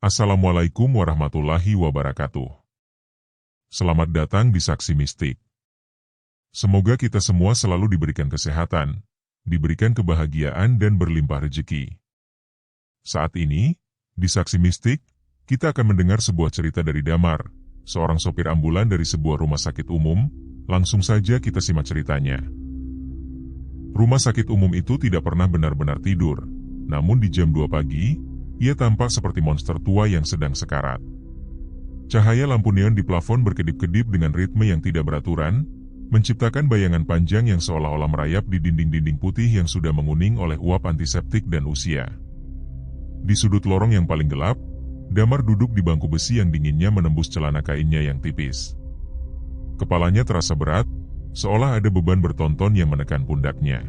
Assalamualaikum warahmatullahi wabarakatuh. Selamat datang di Saksi Mistik. Semoga kita semua selalu diberikan kesehatan, diberikan kebahagiaan dan berlimpah rezeki. Saat ini, di Saksi Mistik, kita akan mendengar sebuah cerita dari Damar, seorang sopir ambulan dari sebuah rumah sakit umum. Langsung saja kita simak ceritanya. Rumah sakit umum itu tidak pernah benar-benar tidur, namun di jam 2 pagi, ia tampak seperti monster tua yang sedang sekarat. Cahaya lampu neon di plafon berkedip-kedip dengan ritme yang tidak beraturan, menciptakan bayangan panjang yang seolah-olah merayap di dinding-dinding putih yang sudah menguning oleh uap antiseptik dan usia. Di sudut lorong yang paling gelap, Damar duduk di bangku besi yang dinginnya menembus celana kainnya yang tipis. Kepalanya terasa berat, seolah ada beban bertonton yang menekan pundaknya.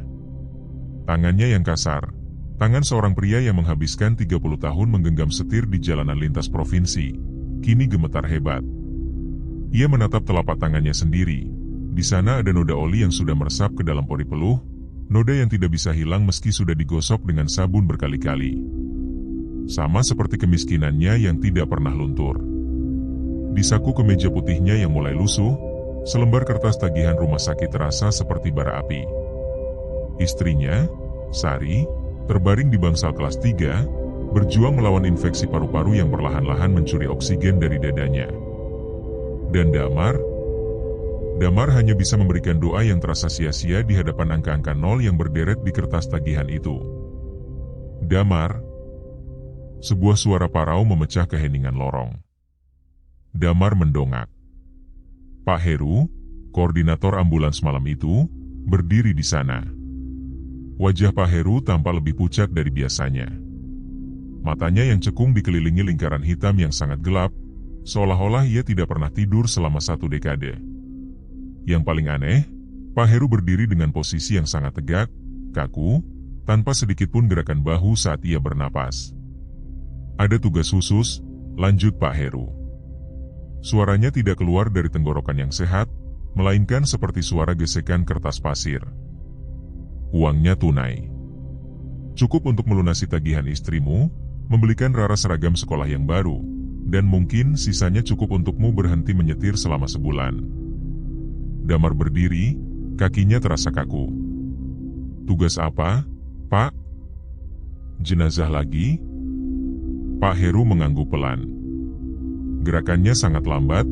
Tangannya yang kasar, tangan seorang pria yang menghabiskan 30 tahun menggenggam setir di jalanan lintas provinsi, kini gemetar hebat. Ia menatap telapak tangannya sendiri. Di sana ada noda oli yang sudah meresap ke dalam pori peluh, noda yang tidak bisa hilang meski sudah digosok dengan sabun berkali-kali. Sama seperti kemiskinannya yang tidak pernah luntur. Di saku kemeja putihnya yang mulai lusuh, selembar kertas tagihan rumah sakit terasa seperti bara api. Istrinya, Sari, terbaring di bangsal kelas 3, berjuang melawan infeksi paru-paru yang perlahan-lahan mencuri oksigen dari dadanya. Dan Damar hanya bisa memberikan doa yang terasa sia-sia di hadapan angka-angka nol yang berderet di kertas tagihan itu. Damar. Sebuah suara parau memecah keheningan lorong. Damar mendongak. Pak Heru, koordinator ambulans malam itu, berdiri di sana. Wajah Pak Heru tampak lebih pucat dari biasanya. Matanya yang cekung dikelilingi lingkaran hitam yang sangat gelap, seolah-olah ia tidak pernah tidur selama 1 dekade. Yang paling aneh, Pak Heru berdiri dengan posisi yang sangat tegak, kaku, tanpa sedikit pun gerakan bahu saat ia bernapas. Ada tugas khusus, lanjut Pak Heru. Suaranya tidak keluar dari tenggorokan yang sehat, melainkan seperti suara gesekan kertas pasir. Uangnya tunai. Cukup untuk melunasi tagihan istrimu, membelikan Rara seragam sekolah yang baru, dan mungkin sisanya cukup untukmu berhenti menyetir selama sebulan. Damar berdiri, kakinya terasa kaku. Tugas apa, Pak? Jenazah lagi? Pak Heru mengangguk pelan. Gerakannya sangat lambat,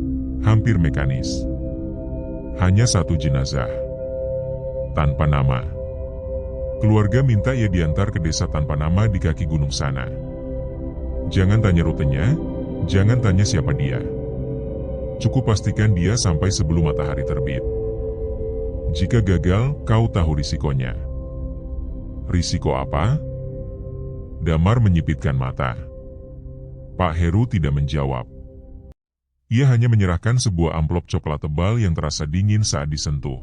hampir mekanis. Hanya 1 jenazah. Tanpa nama. Keluarga minta ia diantar ke desa tanpa nama di kaki gunung sana. Jangan tanya rutenya, jangan tanya siapa dia. Cukup pastikan dia sampai sebelum matahari terbit. Jika gagal, kau tahu risikonya. Risiko apa? Damar menyipitkan mata. Pak Heru tidak menjawab. Ia hanya menyerahkan sebuah amplop coklat tebal yang terasa dingin saat disentuh.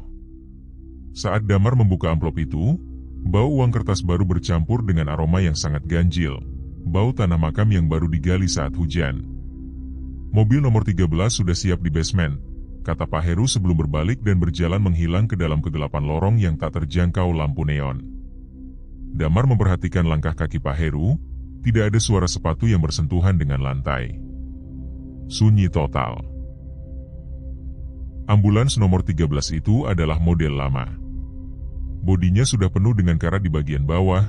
Saat Damar membuka amplop itu, bau uang kertas baru bercampur dengan aroma yang sangat ganjil, bau tanah makam yang baru digali saat hujan. Mobil nomor 13 sudah siap di basement, kata Pak Heru sebelum berbalik dan berjalan menghilang ke dalam kegelapan lorong yang tak terjangkau lampu neon. Damar memperhatikan langkah kaki Pak Heru, tidak ada suara sepatu yang bersentuhan dengan lantai. Sunyi total. Ambulans nomor 13 itu adalah model lama. Bodinya sudah penuh dengan karat di bagian bawah,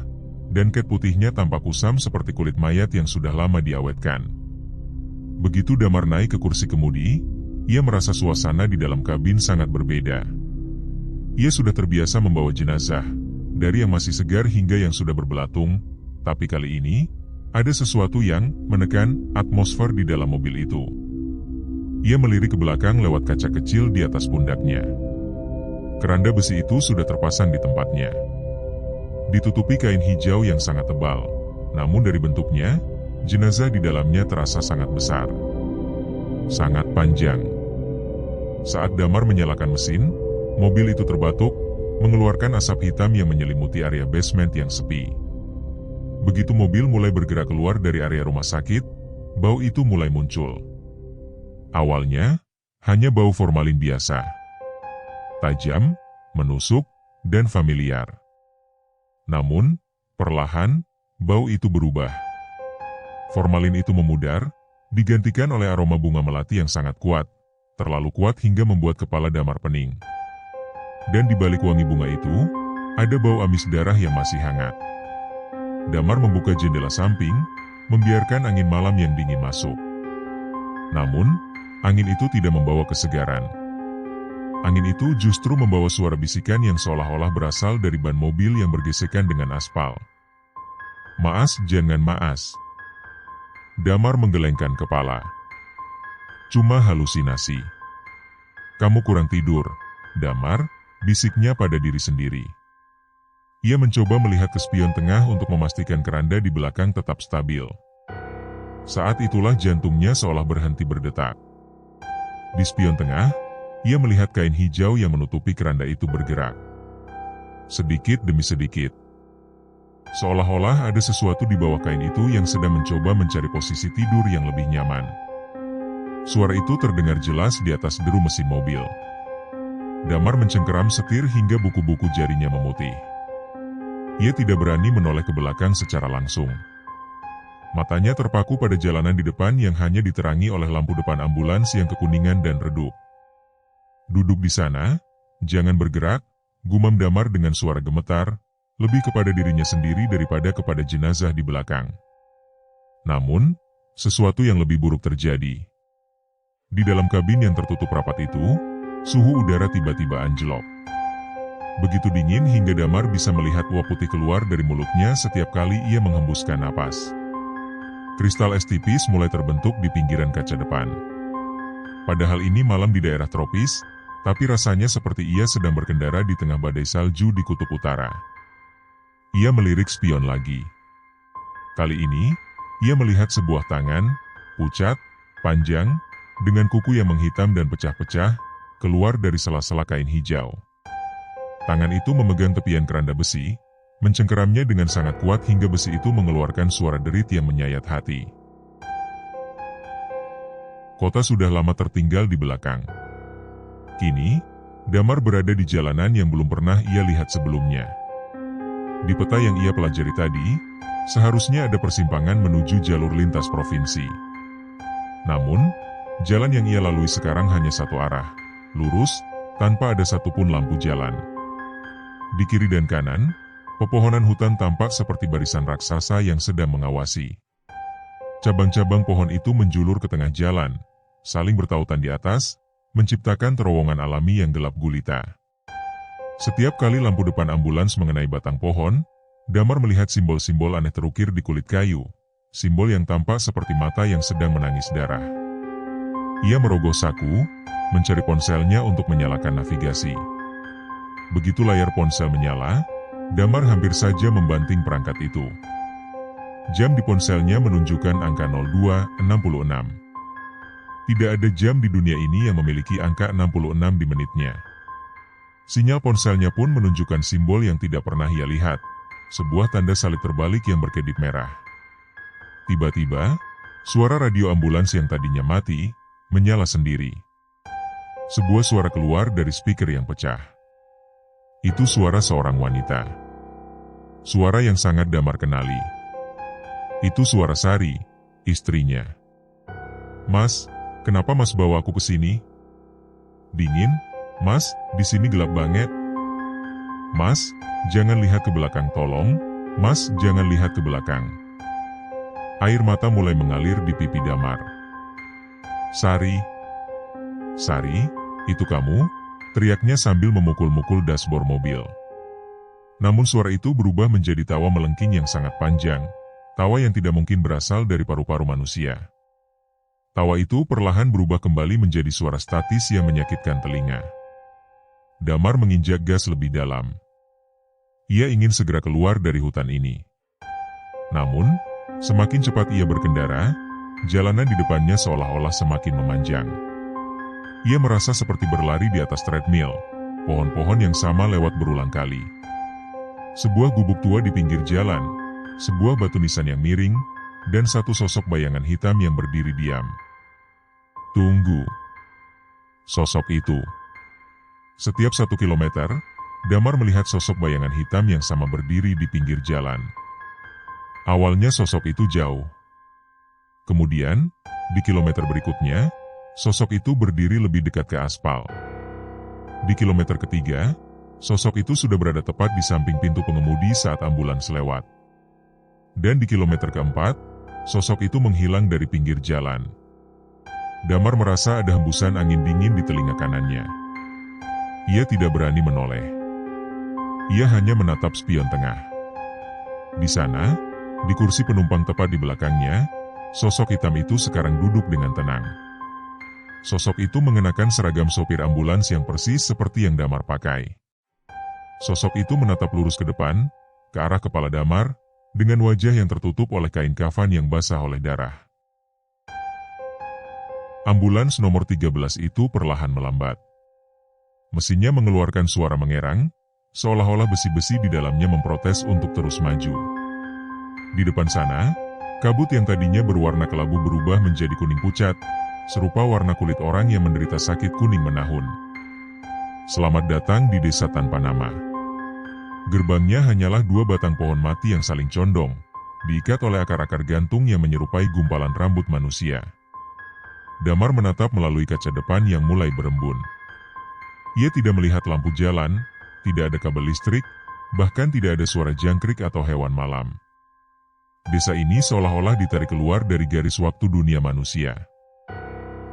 dan cat putihnya tampak kusam seperti kulit mayat yang sudah lama diawetkan. Begitu Damar naik ke kursi kemudi, ia merasa suasana di dalam kabin sangat berbeda. Ia sudah terbiasa membawa jenazah, dari yang masih segar hingga yang sudah berbelatung, tapi kali ini, ada sesuatu yang menekan atmosfer di dalam mobil itu. Ia melirik ke belakang lewat kaca kecil di atas pundaknya. Keranda besi itu sudah terpasang di tempatnya. Ditutupi kain hijau yang sangat tebal, namun dari bentuknya, jenazah di dalamnya terasa sangat besar. Sangat panjang. Saat Damar menyalakan mesin, mobil itu terbatuk, mengeluarkan asap hitam yang menyelimuti area basement yang sepi. Begitu mobil mulai bergerak keluar dari area rumah sakit, bau itu mulai muncul. Awalnya, hanya bau formalin biasa. Tajam, menusuk, dan familiar. Namun, perlahan, bau itu berubah. Formalin itu memudar, digantikan oleh aroma bunga melati yang sangat kuat, terlalu kuat hingga membuat kepala Damar pening. Dan di balik wangi bunga itu, ada bau amis darah yang masih hangat. Damar membuka jendela samping, membiarkan angin malam yang dingin masuk. Namun, angin itu tidak membawa kesegaran. Angin itu justru membawa suara bisikan yang seolah-olah berasal dari ban mobil yang bergesekan dengan aspal. "Maas, jangan maas." Damar menggelengkan kepala. "Cuma halusinasi." "Kamu kurang tidur, Damar," bisiknya pada diri sendiri. Ia mencoba melihat ke spion tengah untuk memastikan keranda di belakang tetap stabil. Saat itulah jantungnya seolah berhenti berdetak. Di spion tengah, ia melihat kain hijau yang menutupi keranda itu bergerak. Sedikit demi sedikit. Seolah-olah ada sesuatu di bawah kain itu yang sedang mencoba mencari posisi tidur yang lebih nyaman. Suara itu terdengar jelas di atas deru mesin mobil. Damar mencengkeram setir hingga buku-buku jarinya memutih. Ia tidak berani menoleh ke belakang secara langsung. Matanya terpaku pada jalanan di depan yang hanya diterangi oleh lampu depan ambulans yang kekuningan dan redup. "Duduk di sana, jangan bergerak," gumam Damar dengan suara gemetar, lebih kepada dirinya sendiri daripada kepada jenazah di belakang. Namun, sesuatu yang lebih buruk terjadi. Di dalam kabin yang tertutup rapat itu, suhu udara tiba-tiba anjlok. Begitu dingin hingga Damar bisa melihat uap putih keluar dari mulutnya setiap kali ia menghembuskan napas. Kristal es tipis mulai terbentuk di pinggiran kaca depan. Padahal ini malam di daerah tropis, tapi rasanya seperti ia sedang berkendara di tengah badai salju di kutub utara. Ia melirik spion lagi. Kali ini, ia melihat sebuah tangan, pucat, panjang, dengan kuku yang menghitam dan pecah-pecah, keluar dari sela-sela kain hijau. Tangan itu memegang tepian keranda besi, mencengkeramnya dengan sangat kuat hingga besi itu mengeluarkan suara derit yang menyayat hati. Kota sudah lama tertinggal di belakang. Kini, Damar berada di jalanan yang belum pernah ia lihat sebelumnya. Di peta yang ia pelajari tadi, seharusnya ada persimpangan menuju jalur lintas provinsi. Namun, jalan yang ia lalui sekarang hanya satu arah, lurus, tanpa ada satupun lampu jalan. Di kiri dan kanan, pepohonan hutan tampak seperti barisan raksasa yang sedang mengawasi. Cabang-cabang pohon itu menjulur ke tengah jalan, saling bertautan di atas, menciptakan terowongan alami yang gelap gulita. Setiap kali lampu depan ambulans mengenai batang pohon, Damar melihat simbol-simbol aneh terukir di kulit kayu, simbol yang tampak seperti mata yang sedang menangis darah. Ia merogoh saku, mencari ponselnya untuk menyalakan navigasi. Begitu layar ponsel menyala, Damar hampir saja membanting perangkat itu. Jam di ponselnya menunjukkan angka 02.66. Tidak ada jam di dunia ini yang memiliki angka 66 di menitnya. Sinyal ponselnya pun menunjukkan simbol yang tidak pernah ia lihat, sebuah tanda salib terbalik yang berkedip merah. Tiba-tiba, suara radio ambulans yang tadinya mati, menyala sendiri. Sebuah suara keluar dari speaker yang pecah. Itu suara seorang wanita. Suara yang sangat Damar kenali. Itu suara Sari, istrinya. "Mas, kenapa Mas bawa aku ke sini?" "Dingin, Mas, di sini gelap banget." "Mas, jangan lihat ke belakang tolong, Mas, jangan lihat ke belakang." Air mata mulai mengalir di pipi Damar. "Sari, Sari, itu kamu?" teriaknya sambil memukul-mukul dashboard mobil. Namun suara itu berubah menjadi tawa melengking yang sangat panjang, tawa yang tidak mungkin berasal dari paru-paru manusia. Tawa itu perlahan berubah kembali menjadi suara statis yang menyakitkan telinga. Damar menginjak gas lebih dalam. Ia ingin segera keluar dari hutan ini. Namun, semakin cepat ia berkendara, jalanan di depannya seolah-olah semakin memanjang. Ia merasa seperti berlari di atas treadmill, pohon-pohon yang sama lewat berulang kali. Sebuah gubuk tua di pinggir jalan, sebuah batu nisan yang miring, dan satu sosok bayangan hitam yang berdiri diam. Tunggu. Sosok itu. Setiap 1 kilometer, Damar melihat sosok bayangan hitam yang sama berdiri di pinggir jalan. Awalnya sosok itu jauh. Kemudian, di kilometer berikutnya, sosok itu berdiri lebih dekat ke aspal. Di kilometer ketiga, sosok itu sudah berada tepat di samping pintu pengemudi saat ambulans lewat. Dan di kilometer keempat, sosok itu menghilang dari pinggir jalan. Damar merasa ada hembusan angin dingin di telinga kanannya. Ia tidak berani menoleh. Ia hanya menatap spion tengah. Di sana, di kursi penumpang tepat di belakangnya, sosok hitam itu sekarang duduk dengan tenang. Sosok itu mengenakan seragam sopir ambulans yang persis seperti yang Damar pakai. Sosok itu menatap lurus ke depan, ke arah kepala Damar, dengan wajah yang tertutup oleh kain kafan yang basah oleh darah. Ambulans nomor 13 itu perlahan melambat. Mesinnya mengeluarkan suara mengerang, seolah-olah besi-besi di dalamnya memprotes untuk terus maju. Di depan sana, kabut yang tadinya berwarna kelabu berubah menjadi kuning pucat, serupa warna kulit orang yang menderita sakit kuning menahun. Selamat datang di desa tanpa nama. Gerbangnya hanyalah 2 batang pohon mati yang saling condong, diikat oleh akar-akar gantung yang menyerupai gumpalan rambut manusia. Damar menatap melalui kaca depan yang mulai berembun. Ia tidak melihat lampu jalan, tidak ada kabel listrik, bahkan tidak ada suara jangkrik atau hewan malam. Desa ini seolah-olah ditarik keluar dari garis waktu dunia manusia.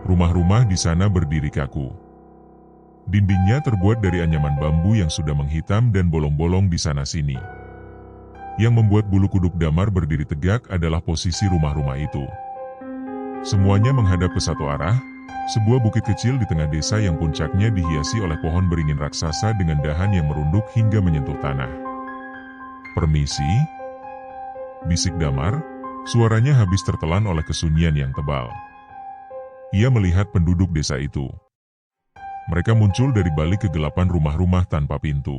Rumah-rumah di sana berdiri kaku. Dindingnya terbuat dari anyaman bambu yang sudah menghitam dan bolong-bolong di sana-sini. Yang membuat bulu kuduk Damar berdiri tegak adalah posisi rumah-rumah itu. Semuanya menghadap ke satu arah, sebuah bukit kecil di tengah desa yang puncaknya dihiasi oleh pohon beringin raksasa dengan dahan yang merunduk hingga menyentuh tanah. "Permisi?" bisik Damar, suaranya habis tertelan oleh kesunyian yang tebal. Ia melihat penduduk desa itu. Mereka muncul dari balik kegelapan rumah-rumah tanpa pintu.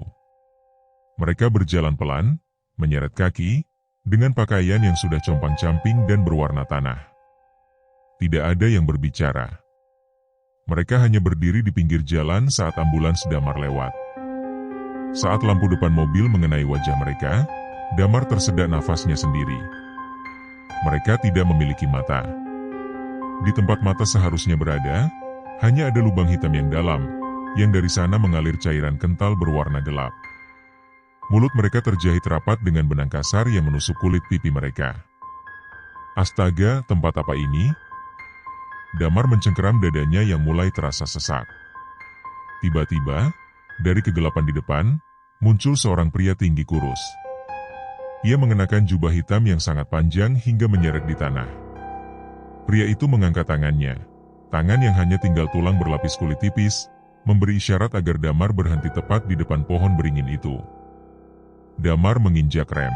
Mereka berjalan pelan, menyeret kaki, dengan pakaian yang sudah compang-camping dan berwarna tanah. Tidak ada yang berbicara. Mereka hanya berdiri di pinggir jalan saat ambulans Damar lewat. Saat lampu depan mobil mengenai wajah mereka, Damar tersedak nafasnya sendiri. Mereka tidak memiliki mata. Di tempat mata seharusnya berada, hanya ada lubang hitam yang dalam, yang dari sana mengalir cairan kental berwarna gelap. Mulut mereka terjahit rapat dengan benang kasar yang menusuk kulit pipi mereka. Astaga, tempat apa ini? Damar mencengkeram dadanya yang mulai terasa sesak. Tiba-tiba, dari kegelapan di depan, muncul seorang pria tinggi kurus. Ia mengenakan jubah hitam yang sangat panjang hingga menyeret di tanah. Pria itu mengangkat tangannya, tangan yang hanya tinggal tulang berlapis kulit tipis, memberi isyarat agar Damar berhenti tepat di depan pohon beringin itu. Damar menginjak rem.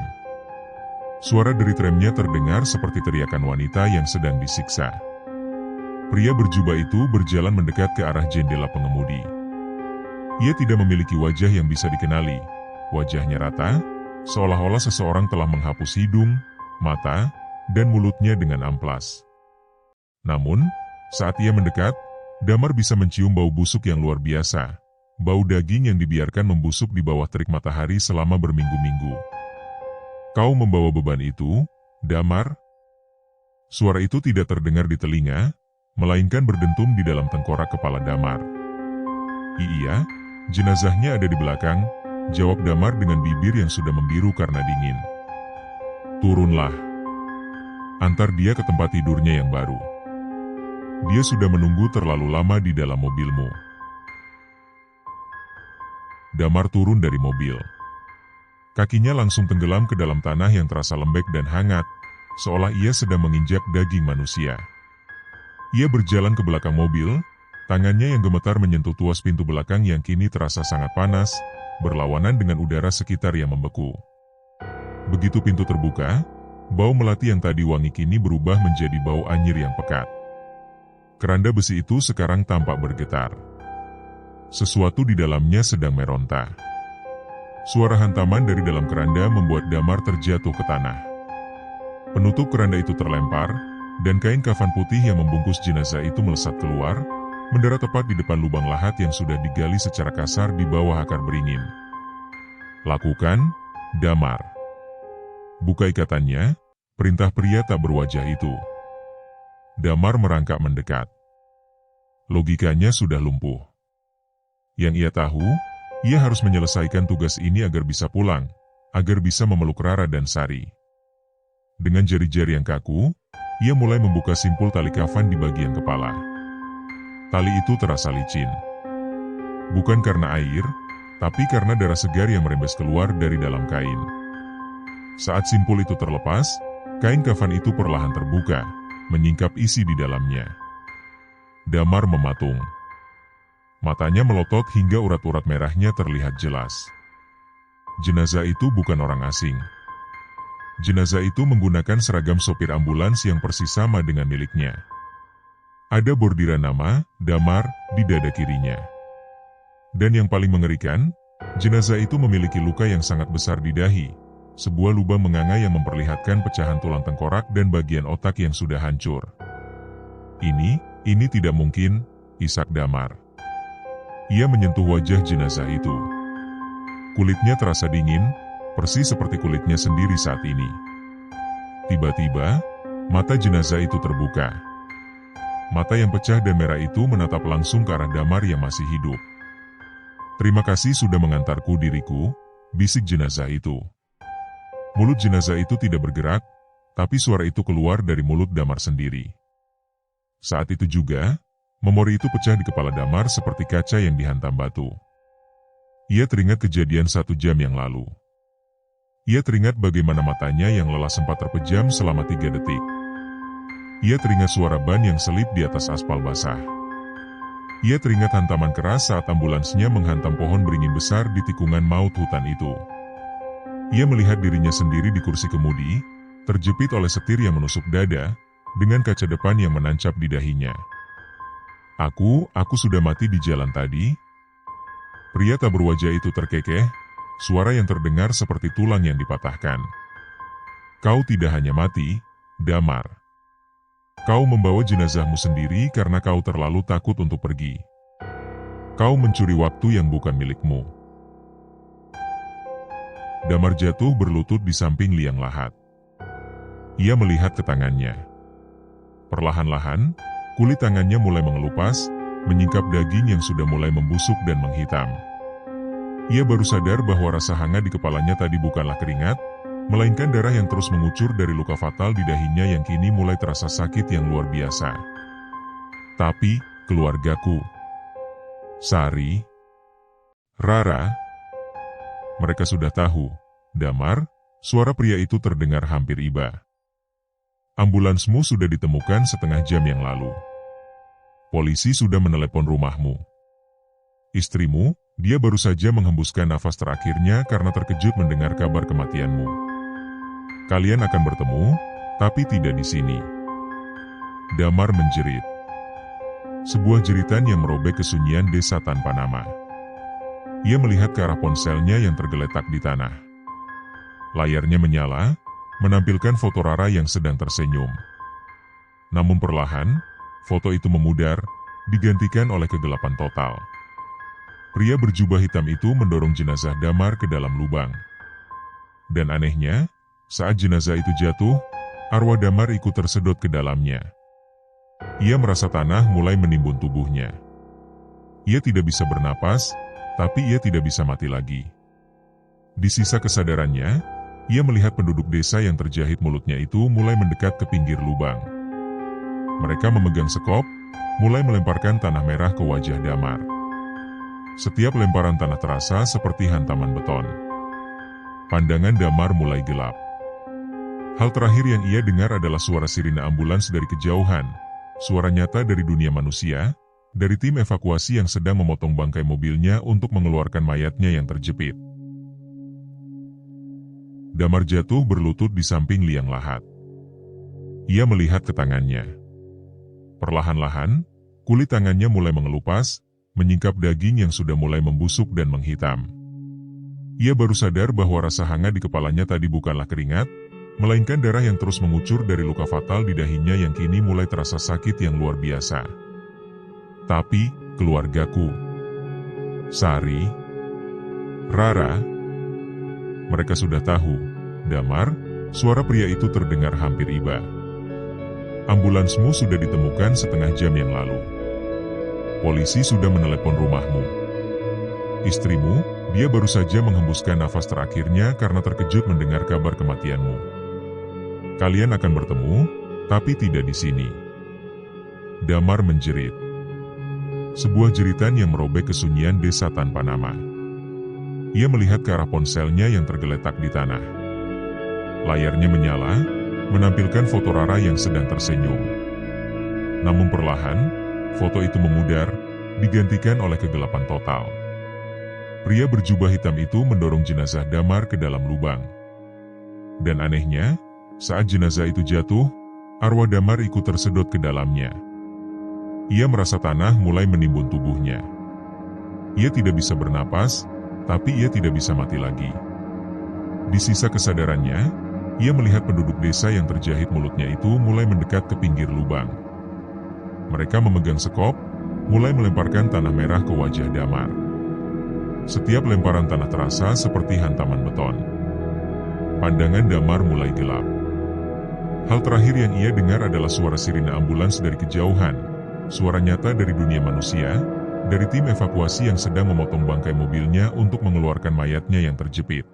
Suara derit remnya terdengar seperti teriakan wanita yang sedang disiksa. Pria berjubah itu berjalan mendekat ke arah jendela pengemudi. Ia tidak memiliki wajah yang bisa dikenali. Wajahnya rata, seolah-olah seseorang telah menghapus hidung, mata, dan mulutnya dengan amplas. Namun, saat ia mendekat, Damar bisa mencium bau busuk yang luar biasa. Bau daging yang dibiarkan membusuk di bawah terik matahari selama berminggu-minggu. "Kau membawa beban itu, Damar?" Suara itu tidak terdengar di telinga, melainkan berdentum di dalam tengkorak kepala Damar. "Iya, jenazahnya ada di belakang," jawab Damar dengan bibir yang sudah membiru karena dingin. "Turunlah. Antar dia ke tempat tidurnya yang baru. Dia sudah menunggu terlalu lama di dalam mobilmu." Damar turun dari mobil. Kakinya langsung tenggelam ke dalam tanah yang terasa lembek dan hangat, seolah ia sedang menginjak daging manusia. Ia berjalan ke belakang mobil, tangannya yang gemetar menyentuh tuas pintu belakang yang kini terasa sangat panas, berlawanan dengan udara sekitar yang membeku. Begitu pintu terbuka, bau melati yang tadi wangi kini berubah menjadi bau anyir yang pekat. Keranda besi itu sekarang tampak bergetar. Sesuatu di dalamnya sedang meronta. Suara hantaman dari dalam keranda membuat Damar terjatuh ke tanah. Penutup keranda itu terlempar, dan kain kafan putih yang membungkus jenazah itu melesat keluar, mendarat tepat di depan lubang lahat yang sudah digali secara kasar di bawah akar beringin. "Lakukan, Damar." "Buka ikatannya," perintah pria tak berwajah itu. Damar merangkak mendekat. Logikanya sudah lumpuh. Yang ia tahu, ia harus menyelesaikan tugas ini agar bisa pulang, agar bisa memeluk Rara dan Sari. Dengan jari-jari yang kaku, ia mulai membuka simpul tali kafan di bagian kepala. Tali itu terasa licin. Bukan karena air, tapi karena darah segar yang merembes keluar dari dalam kain. Saat simpul itu terlepas, kain kafan itu perlahan terbuka, menyingkap isi di dalamnya. Damar mematung. Matanya melotot hingga urat-urat merahnya terlihat jelas. Jenazah itu bukan orang asing. Jenazah itu menggunakan seragam sopir ambulans yang persis sama dengan miliknya. Ada bordiran nama, Damar, di dada kirinya. Dan yang paling mengerikan, jenazah itu memiliki luka yang sangat besar di dahi, sebuah lubang menganga yang memperlihatkan pecahan tulang tengkorak dan bagian otak yang sudah hancur. Ini tidak mungkin, isak Damar. Ia menyentuh wajah jenazah itu. Kulitnya terasa dingin, persis seperti kulitnya sendiri saat ini. Tiba-tiba, mata jenazah itu terbuka. Mata yang pecah dan merah itu menatap langsung ke arah Damar yang masih hidup. "Terima kasih sudah mengantarku diriku," bisik jenazah itu. Mulut jenazah itu tidak bergerak, tapi suara itu keluar dari mulut Damar sendiri. Saat itu juga, memori itu pecah di kepala Damar seperti kaca yang dihantam batu. Ia teringat kejadian 1 jam yang lalu. Ia teringat bagaimana matanya yang lelah sempat terpejam selama 3 detik. Ia teringat suara ban yang selip di atas aspal basah. Ia teringat hantaman keras saat ambulansnya menghantam pohon beringin besar di tikungan maut hutan itu. Ia melihat dirinya sendiri di kursi kemudi, terjepit oleh setir yang menusuk dada, dengan kaca depan yang menancap di dahinya. Aku sudah mati di jalan tadi." Pria tak berwajah itu terkekeh, suara yang terdengar seperti tulang yang dipatahkan. "Kau tidak hanya mati, Damar. Kau membawa jenazahmu sendiri karena kau terlalu takut untuk pergi. Kau mencuri waktu yang bukan milikmu." Damar jatuh berlutut di samping liang lahat. Ia melihat ke tangannya. Perlahan-lahan, kulit tangannya mulai mengelupas, menyingkap daging yang sudah mulai membusuk dan menghitam. Ia baru sadar bahwa rasa hangat di kepalanya tadi bukanlah keringat, melainkan darah yang terus mengucur dari luka fatal di dahinya yang kini mulai terasa sakit yang luar biasa. Tapi, keluargaku, Sari, Rara, mereka sudah tahu. Damar, suara pria itu terdengar hampir iba. "Ambulansmu sudah ditemukan setengah jam yang lalu. Polisi sudah menelepon rumahmu. Istrimu, dia baru saja menghembuskan nafas terakhirnya karena terkejut mendengar kabar kematianmu. Kalian akan bertemu, tapi tidak di sini." Damar menjerit. Sebuah jeritan yang merobek kesunyian desa tanpa nama. Ia melihat ke arah ponselnya yang tergeletak di tanah. Layarnya menyala, menampilkan foto Rara yang sedang tersenyum. Namun perlahan, foto itu memudar, digantikan oleh kegelapan total. Pria berjubah hitam itu mendorong jenazah Damar ke dalam lubang. Dan anehnya, saat jenazah itu jatuh, arwah Damar ikut tersedot ke dalamnya. Ia merasa tanah mulai menimbun tubuhnya. Ia tidak bisa bernapas, tapi ia tidak bisa mati lagi. Di sisa kesadarannya, ia melihat penduduk desa yang terjahit mulutnya itu mulai mendekat ke pinggir lubang. Mereka memegang sekop, mulai melemparkan tanah merah ke wajah Damar. Setiap lemparan tanah terasa seperti hantaman beton. Pandangan Damar mulai gelap. Hal terakhir yang ia dengar adalah suara sirine ambulans dari kejauhan, suara nyata dari dunia manusia, dari tim evakuasi yang sedang memotong bangkai mobilnya untuk mengeluarkan mayatnya yang terjepit. Damar jatuh berlutut di samping liang lahat. Ia melihat ke tangannya. Perlahan-lahan, kulit tangannya mulai mengelupas, menyingkap daging yang sudah mulai membusuk dan menghitam. Ia baru sadar bahwa rasa hangat di kepalanya tadi bukanlah keringat, melainkan darah yang terus mengucur dari luka fatal di dahinya yang kini mulai terasa sakit yang luar biasa. Tapi, keluargaku, Sari, Rara, mereka sudah tahu. Damar, suara pria itu terdengar hampir iba. Ambulansmu sudah ditemukan setengah jam yang lalu. Polisi sudah menelepon rumahmu. Istrimu, dia baru saja menghembuskan nafas terakhirnya karena terkejut mendengar kabar kematianmu. Kalian akan bertemu, tapi tidak di sini. Damar menjerit. Sebuah jeritan yang merobek kesunyian desa tanpa nama. Ia melihat ke arah ponselnya yang tergeletak di tanah. Layarnya menyala, menampilkan foto Rara yang sedang tersenyum. Namun perlahan, foto itu memudar, digantikan oleh kegelapan total. Pria berjubah hitam itu mendorong jenazah Damar ke dalam lubang. Dan anehnya, saat jenazah itu jatuh, arwah Damar ikut tersedot ke dalamnya. Ia merasa tanah mulai menimbun tubuhnya. Ia tidak bisa bernapas, tapi ia tidak bisa mati lagi. Di sisa kesadarannya, ia melihat penduduk desa yang terjahit mulutnya itu mulai mendekat ke pinggir lubang. Mereka memegang sekop, mulai melemparkan tanah merah ke wajah Damar. Setiap lemparan tanah terasa seperti hantaman beton. Pandangan Damar mulai gelap. Hal terakhir yang ia dengar adalah suara sirine ambulans dari kejauhan. Suara nyata dari dunia manusia, dari tim evakuasi yang sedang memotong bangkai mobilnya untuk mengeluarkan mayatnya yang terjepit.